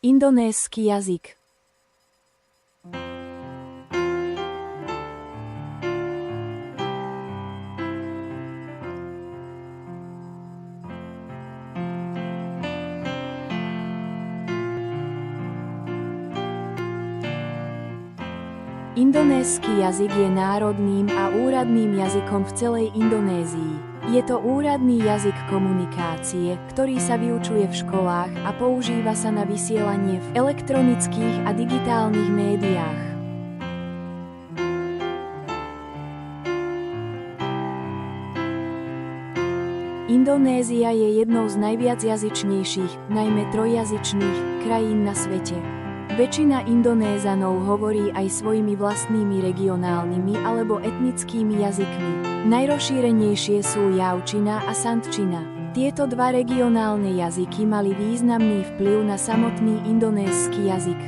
Indonésky jazyk. Indonésky jazyk je národným a úradným jazykom v celej Indonézii. Je to úradný jazyk komunikácie, ktorý sa vyučuje v školách a používa sa na vysielanie v elektronických a digitálnych médiách. Indonézia je jednou z najviacjazyčnejších, najmä trojjazyčných, krajín na svete. Väčšina Indonézanov hovorí aj svojimi vlastnými regionálnymi alebo etnickými jazykmi. Najrozšírenejšie sú Javčina a Santčina. Tieto dva regionálne jazyky mali významný vplyv na samotný indonésky jazyk.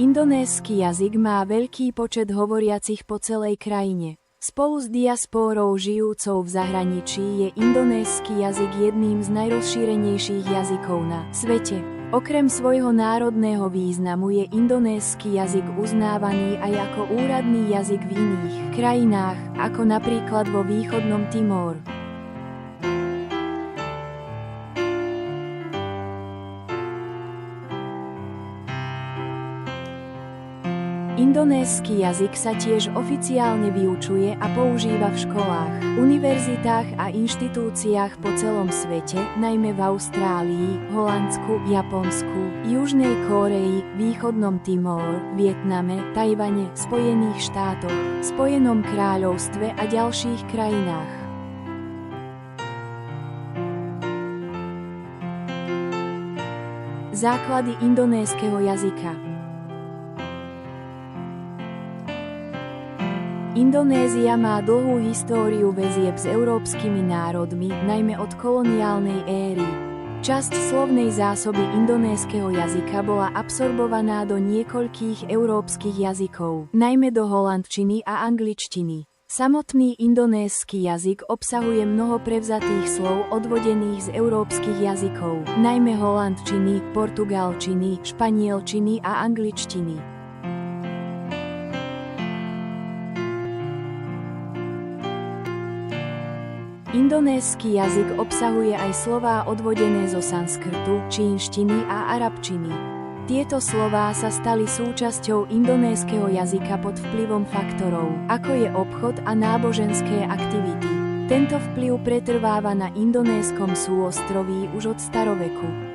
Indonésky jazyk má veľký počet hovoriacich po celej krajine. Spolu s diaspórou žijúcou v zahraničí je indonésky jazyk jedným z najrozšírenejších jazykov na svete. Okrem svojho národného významu je indonésky jazyk uznávaný aj ako úradný jazyk v iných krajinách, ako napríklad vo východnom Timor. Indonésky jazyk sa tiež oficiálne vyučuje a používa v školách, univerzitách a inštitúciách po celom svete, najmä v Austrálii, Holandsku, Japonsku, Južnej Kórei, východnom Timor, Vietname, Tajvane, Spojených štátoch, Spojenom kráľovstve a ďalších krajinách. Základy indonéskeho jazyka. Indonézia má dlhú históriu väzieb s európskymi národmi, najmä od koloniálnej éry. Časť slovnej zásoby indonéskeho jazyka bola absorbovaná do niekoľkých európskych jazykov, najmä do holandčiny a angličtiny. Samotný indonésky jazyk obsahuje mnoho prevzatých slov odvodených z európskych jazykov, najmä holandčiny, portugalčiny, španielčiny a angličtiny. Indonésky jazyk obsahuje aj slová odvodené zo sanskrtu, čínštiny a arabčiny. Tieto slová sa stali súčasťou indonéskeho jazyka pod vplyvom faktorov, ako je obchod a náboženské aktivity. Tento vplyv pretrváva na indonéskom súostroví už od staroveku.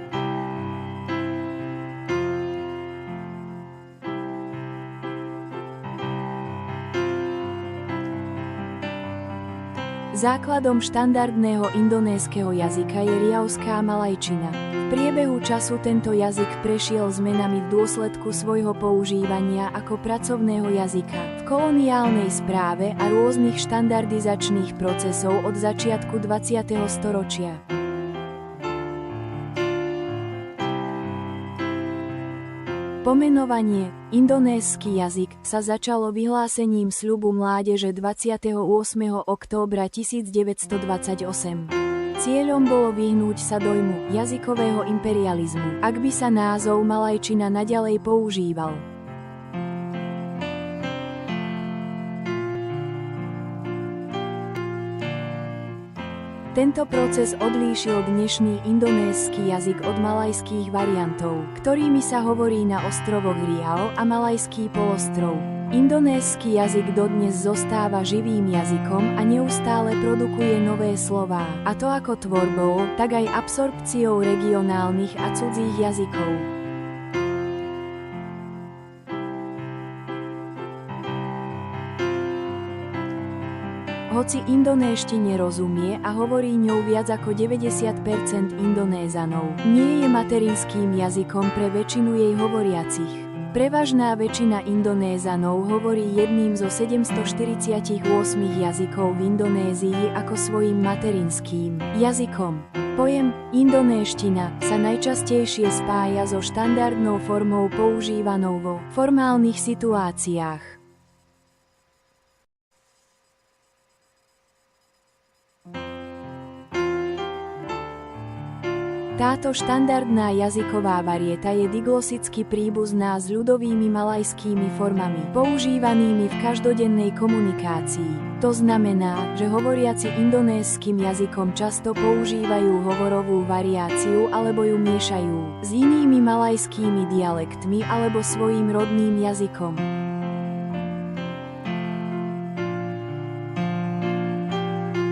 Základom štandardného indonéskeho jazyka je riauská malajčina. V priebehu času tento jazyk prešiel zmenami v dôsledku svojho používania ako pracovného jazyka v koloniálnej správe a rôznych štandardizačných procesov od začiatku 20. storočia. Pomenovanie indonésky jazyk sa začalo vyhlásením sľubu mládeže 28. októbra 1928. Cieľom bolo vyhnúť sa dojmu jazykového imperializmu, ak by sa názov malajčina naďalej používal. Tento proces odlíšil dnešný indonésky jazyk od malajských variantov, ktorými sa hovorí na ostrovoch Riau a Malajský polostrov. Indonésky jazyk dodnes zostáva živým jazykom a neustále produkuje nové slová, a to ako tvorbou, tak aj absorpciou regionálnych a cudzích jazykov. Hoci indonéštine rozumie a hovorí ňou viac ako 90% Indonézanov, nie je materinským jazykom pre väčšinu jej hovoriacich. Prevažná väčšina Indonézanov hovorí jedným zo 748 jazykov v Indonézii ako svojím materinským jazykom. Pojem indonéština sa najčastejšie spája so štandardnou formou používanou vo formálnych situáciách. Táto štandardná jazyková varieta je diglosicky príbuzná s ľudovými malajskými formami, používanými v každodennej komunikácii. To znamená, že hovoriaci indonéskym jazykom často používajú hovorovú variáciu alebo ju miešajú s inými malajskými dialektmi alebo svojím rodným jazykom.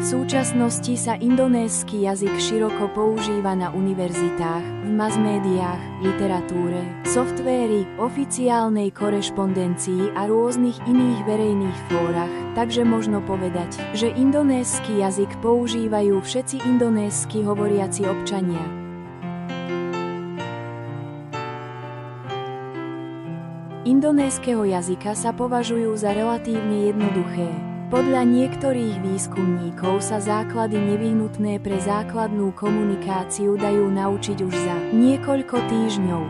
V súčasnosti sa indonésky jazyk široko používa na univerzitách, v masmédiách, literatúre, softvéri, oficiálnej korešpondencii a rôznych iných verejných fórach, takže možno povedať, že indonésky jazyk používajú všetci indonésky hovoriaci občania. Indonéskeho jazyka sa považujú za relatívne jednoduché. Podľa niektorých výskumníkov sa základy nevyhnutné pre základnú komunikáciu dajú naučiť už za niekoľko týždňov.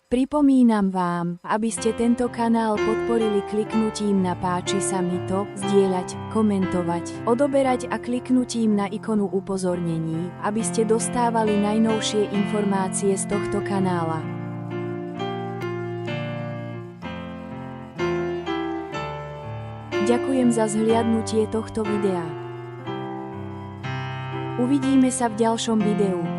Pripomínam vám, aby ste tento kanál podporili kliknutím na páči sa mi to, zdieľať, komentovať, odoberať a kliknutím na ikonu upozornení, aby ste dostávali najnovšie informácie z tohto kanála. Ďakujem za zhliadnutie tohto videa. Uvidíme sa v ďalšom videu.